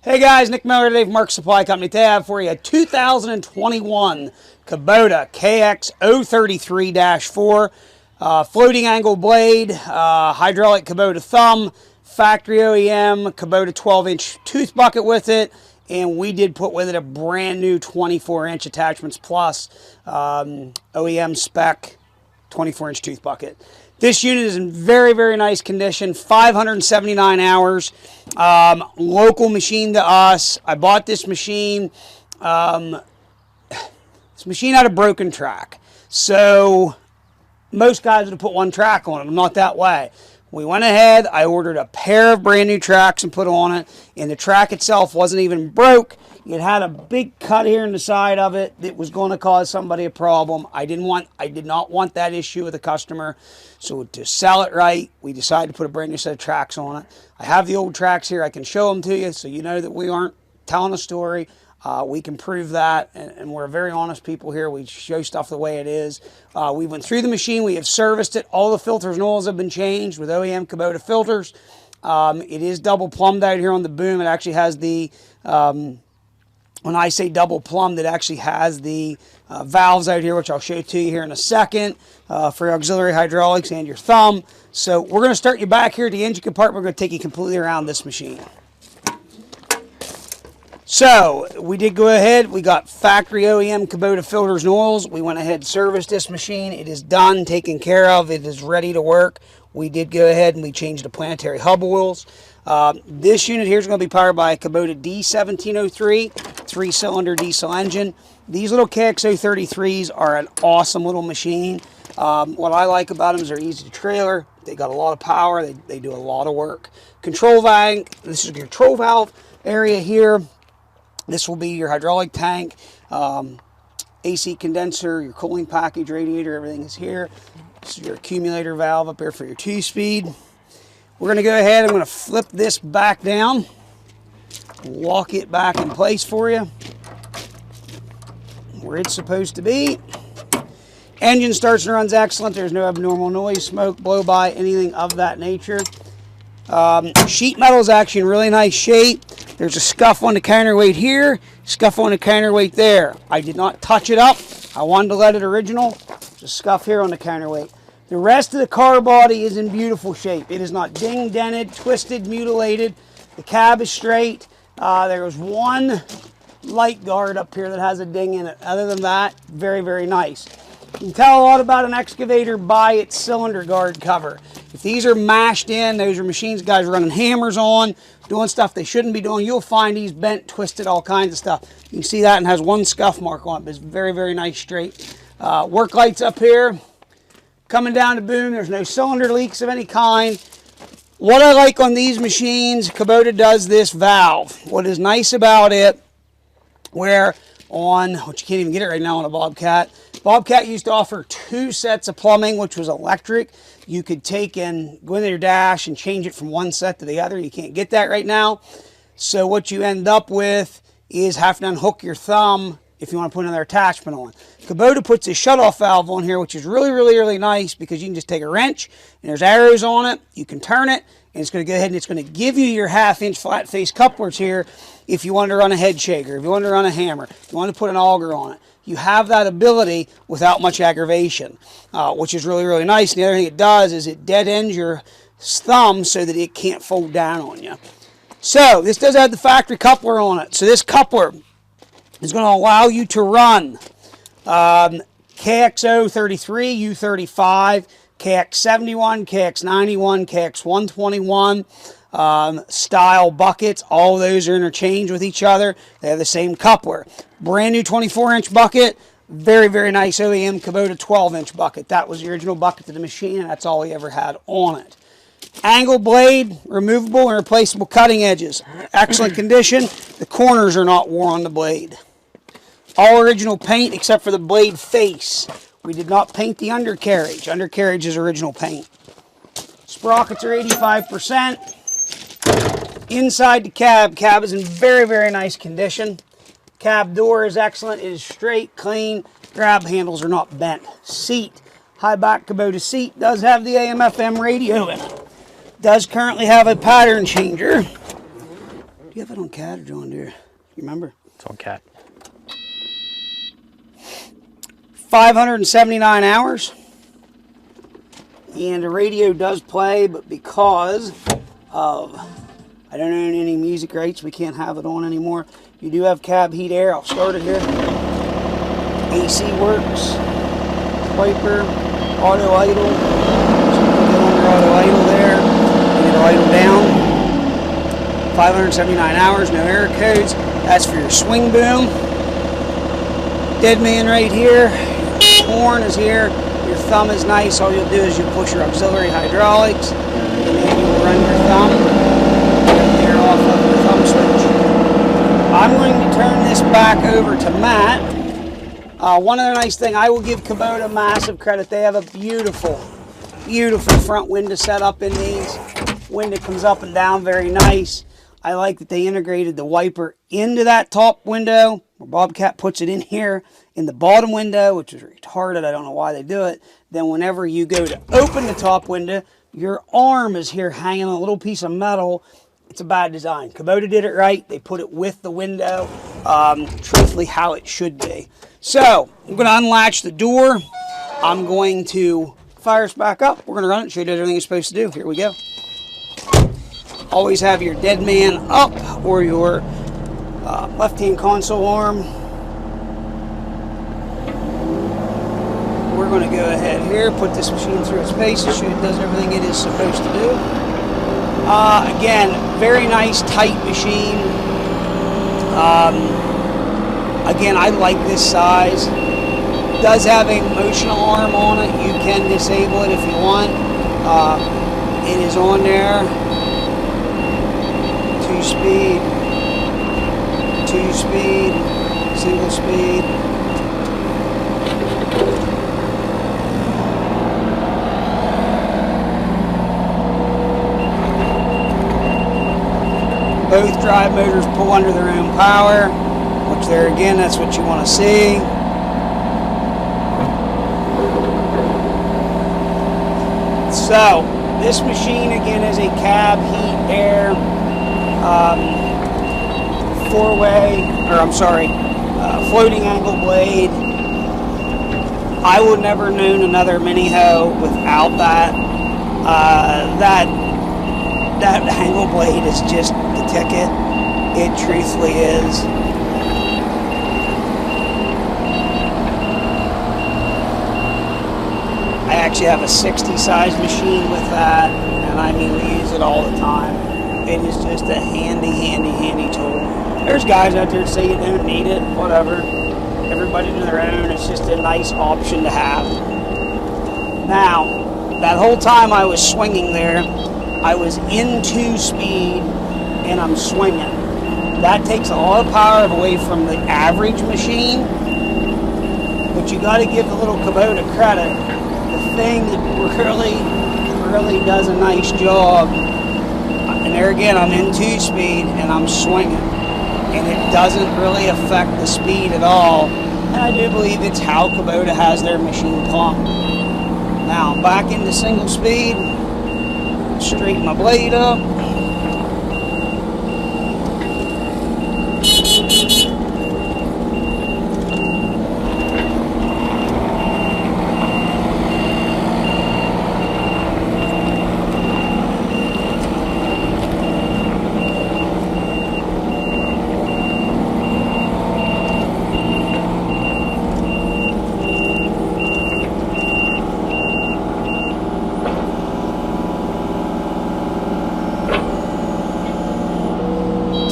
Hey guys, Nick Miller today from Mark Supply Company. Today I have for you a 2021 KUBOTA KX033-4 floating angle blade, hydraulic KUBOTA thumb, factory OEM KUBOTA 12-inch tooth bucket with it, and we did put with it a brand new 24-inch Attachments Plus OEM spec 24-inch tooth bucket. This unit is in very, very nice condition, 579 hours, local machine to us. I bought this machine, had a broken track. So most guys would have put one track on it. I'm not that way. We went ahead, I ordered a pair of brand new tracks and put on it, and the track itself wasn't even broke. It had a big cut here in the side of it that was going to cause somebody a problem. I did not want that issue with the customer. So to sell it right, we decided to put a brand new set of tracks on it. I have the old tracks here. I can show them to you so you know that we aren't telling a story. We can prove that, and we're very honest people here. We show stuff the way it is. We went through the machine. We have serviced it. All the filters and oils have been changed with OEM KUBOTA filters. It is double plumbed out here on the boom. It actually has the... when I say double plumbed, it actually has the valves out here, which I'll show to you here in a second, for your auxiliary hydraulics and your thumb. So we're going to start you back here at the engine compartment. We're going to take you completely around this machine. So we did go ahead. We got factory OEM KUBOTA filters and oils. We went ahead and serviced this machine. It is done, taken care of. It is ready to work. We did go ahead and we changed the planetary hub oils. This unit here is going to be powered by a KUBOTA D1703 3-cylinder diesel engine. These little KX033s are an awesome little machine. What I like about them is they're easy to trailer. They got a lot of power. They do a lot of work. Control valve. This is your control valve area here. This will be your hydraulic tank, AC condenser, your cooling package, radiator, everything is here. This is your accumulator valve up here for your 2-speed. We're going to go ahead, I'm going to flip this back down, lock it back in place for you, where it's supposed to be. Engine starts and runs excellent. There's no abnormal noise, smoke, blow by, anything of that nature. Sheet metal is actually in really nice shape. There's a scuff on the counterweight here, scuff on the counterweight there. I did not touch it up. I wanted to let it original. There's a scuff here on the counterweight. The rest of the car body is in beautiful shape. It is not ding, dented, twisted, mutilated. The cab is straight. There was one light guard up here that has a ding in it. Other than that, very, very nice. You can tell a lot about an excavator by its cylinder guard cover. If these are mashed in, those are machines guys are running hammers on, doing stuff they shouldn't be doing. You'll find these bent, twisted, all kinds of stuff. You can see that and has one scuff mark on it, but it's very, very nice straight. Work lights up here. Coming down the boom, there's no cylinder leaks of any kind. What I like on these machines, KUBOTA does this valve. What is nice about it, where on, which you can't even get it right now on a Bobcat. Bobcat used to offer 2 sets of plumbing, which was electric. You could take and go into your dash and change it from one set to the other. You can't get that right now. So what you end up with is having to unhook your thumb if you want to put another attachment on. KUBOTA puts a shutoff valve on here, which is really, really, really nice because you can just take a wrench and there's arrows on it. You can turn it and it's going to go ahead and it's going to give you your 1/2-inch flat face couplers here if you want to run a head shaker, if you want to run a hammer, if you want to put an auger on it. You have that ability without much aggravation, which is really, really nice. And the other thing it does is it dead ends your thumb so that it can't fold down on you. So this does have the factory coupler on it. So this coupler is going to allow you to run KX033, U35, KX71, KX91, KX121 style buckets. All of those are interchanged with each other. They have the same coupler. Brand new 24-inch bucket. Very, very nice OEM KUBOTA 12-inch bucket. That was the original bucket to the machine, and that's all we ever had on it. Angle blade, removable and replaceable cutting edges. Excellent condition. The corners are not worn on the blade. All original paint except for the blade face. We did not paint the undercarriage. Undercarriage is original paint. Sprockets are 85%. Inside the cab is in very, very nice condition. Cab door is excellent. It is straight, clean. Grab handles are not bent. Seat, high back KUBOTA seat, does have the AM/FM radio in it. Does currently have a pattern changer. you have it on Cat or John Deere? You remember? It's on Cat. 579 hours. And the radio does play, but because of I don't own any music rights, we can't have it on anymore. You do have cab heat air. I'll start it here. AC works. Wiper. Auto idle. So you can get on your auto idle there. And it'll idle down. 579 hours, no error codes. That's for your swing boom. Dead man right here. Your horn is here. Your thumb is nice. All you'll do is you push your auxiliary hydraulics, and then you'll run your thumb right there off of the thumb switch. I'm going to turn this back over to Matt. One other nice thing, I will give Kubota massive credit. They have a beautiful, beautiful front window set up in these. Window comes up and down, very nice. I like that they integrated the wiper into that top window, where Bobcat puts it in here in the bottom window, which is retarded. I don't know why they do it. Then whenever you go to open the top window, your arm is here hanging on a little piece of metal. It's a bad design. Kubota did it right. They put it with the window, truthfully how it should be. So I'm going to unlatch the door. I'm going to fire us back up. We're going to run it, show you everything it's supposed to do. Here we go. Always have your dead man up or your left-hand console arm. We're going to go ahead here, put this machine through its paces, show it does everything it is supposed to do. Again, very nice, tight machine. Again, I like this size. It does have a motional arm on it. You can disable it if you want. It is on there. 2-speed, 2-speed, single speed. Both drive motors pull under their own power, which there again, that's what you want to see. So, this machine again is a cab heat air floating angle blade. I would never known another mini hoe without that. That angle blade is just the ticket. It truthfully is. I actually have a 60 size machine with that, and I mean we use it all the time. It is just a handy tool. There's guys out there that say you don't need it, whatever. Everybody to their own. It's just a nice option to have. Now, that whole time I was swinging there, I was in 2-speed and I'm swinging. That takes a lot of power away from the average machine, but you got to give the little Kubota credit. The thing really does a nice job. And there again, I'm in 2-speed and I'm swinging, and it doesn't really affect the speed at all. And I do believe it's how Kubota has their machine plumbed. Now back into single speed. Straighten my blade up.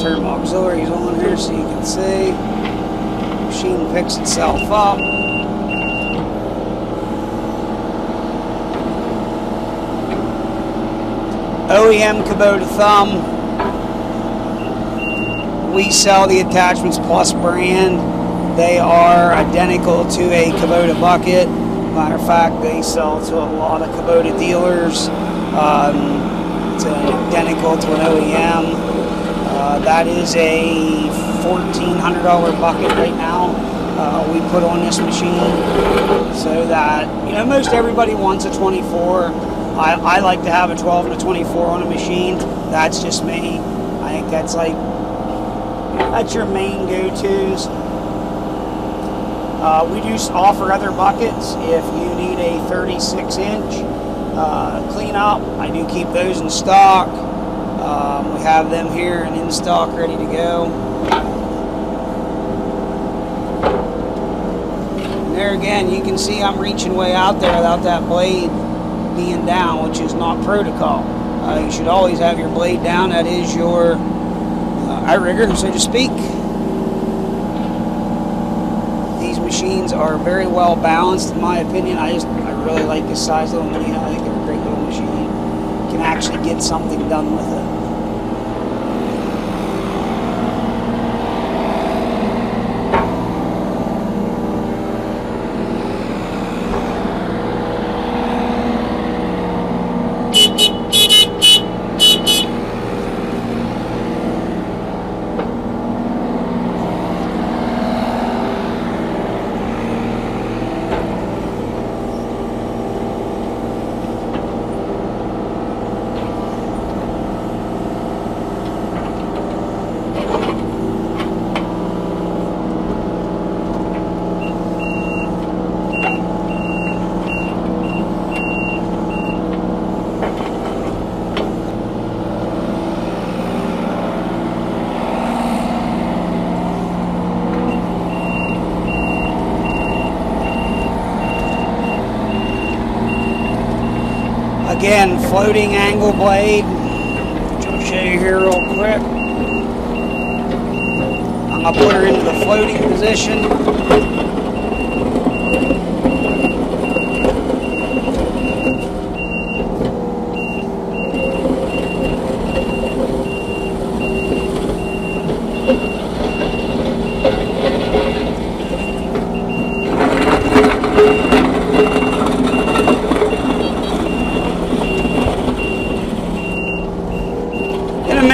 Auxiliaries on here so you can see. Machine picks itself up. OEM Kubota thumb. We sell the Attachments Plus brand. They are identical to a Kubota bucket. Matter of fact, they sell to a lot of Kubota dealers. It's identical to an OEM. That is a $1,400 bucket right now. We put on this machine so that, you know, most everybody wants a 24. I like to have a 12 and a 24 on a machine. That's just me. I think that's like That's your main go-tos. We do offer other buckets if you need a 36-inch cleanup. I do keep those in stock. We have them here and in stock, ready to go. And there again, you can see I'm reaching way out there without that blade being down, which is not protocol. You should always have your blade down. That is your outrigger, so to speak. These machines are very well balanced, in my opinion. I really like this size little mini. I think they're a great little machine. You can actually get something done with it. Again, floating angle blade, which I'll show you here real quick. I'm going to put her into the floating position.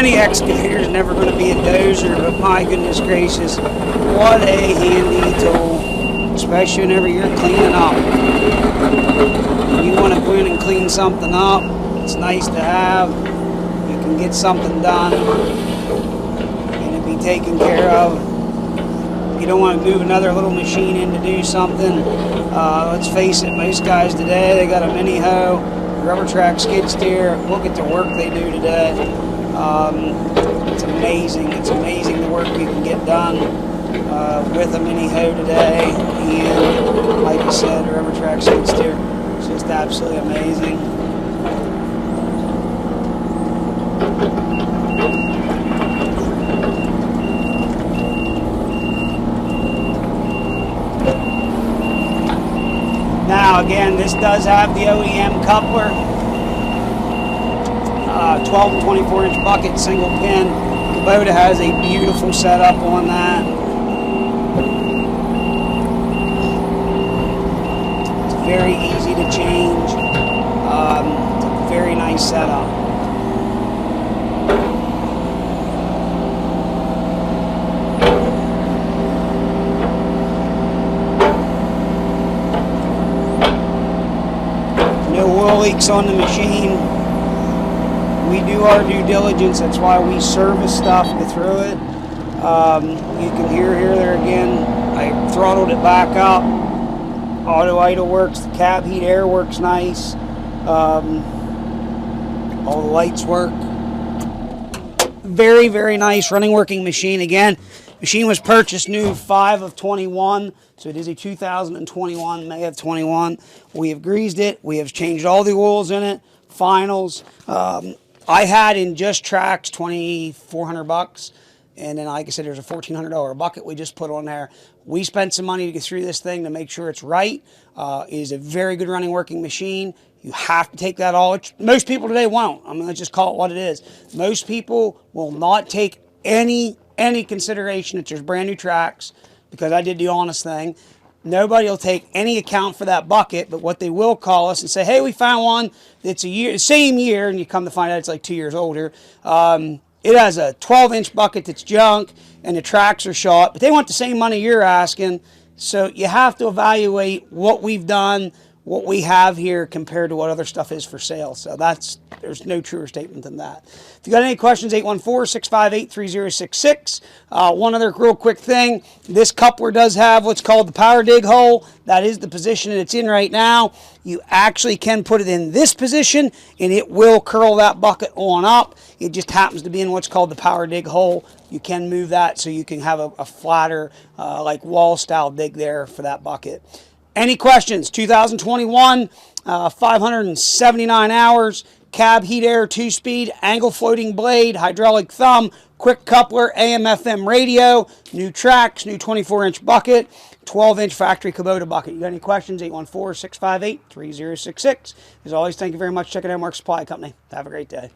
Excavator is never going to be a dozer, but my goodness gracious, what a handy tool, especially whenever you're cleaning up. When you want to go in and clean something up, it's nice to have. You can get something done and it be taken care of. You don't want to move another little machine in to do something. Let's face it, most guys today, they got a mini hoe, rubber track skid steer. Look at the work they do today. It's amazing. It's amazing the work you can get done with a mini hoe today. And like I said, a rubber track skid steer. It's just absolutely amazing. Now again, this does have the OEM coupler. 12 and 24 inch bucket, single pin. KUBOTA has a beautiful setup on that. It's very easy to change. It's a very nice setup. No oil leaks on the machine. We do our due diligence. That's why we service stuff, go through it. You can hear here, there again, I throttled it back up. Auto idle works. The cab heat air works nice. All the lights work. Very, very nice running working machine. Again, machine was purchased new 5 of 21. So it is a 2021, May of 21. We have greased it. We have changed all the oils in it. Finals. I had in just tracks $2,400, and then like I said, there's a $1,400 bucket we just put on there. We spent some money to get through this thing to make sure it's right. It is a very good running working machine. You have to take that all. Most people today won't. I'm gonna just call it what it is. Most people will not take any consideration that there's brand new tracks, because I did the honest thing. Nobody will take any account for that bucket, but what they will call us and say, hey, we found one that's the same year, and you come to find out it's like 2 years older. It has a 12-inch bucket that's junk, and the tracks are shot, but they want the same money you're asking. So you have to evaluate what we've done, what we have here compared to what other stuff is for sale. So there's no truer statement than that. If you got any questions, 814-658-3066. One other real quick thing, this coupler does have what's called the power dig hole. That is the position it's in right now. You actually can put it in this position and it will curl that bucket on up. It just happens to be in what's called the power dig hole. You can move that so you can have a flatter like wall style dig there for that bucket. Any questions? 2021, 579 hours, cab heat air 2-speed, angle floating blade, hydraulic thumb, quick coupler, AM/FM radio, new tracks, new 24-inch bucket, 12-inch factory Kubota bucket. You got any questions? 814-658-3066. As always, thank you very much for checking out Mark Supply Company. Have a great day.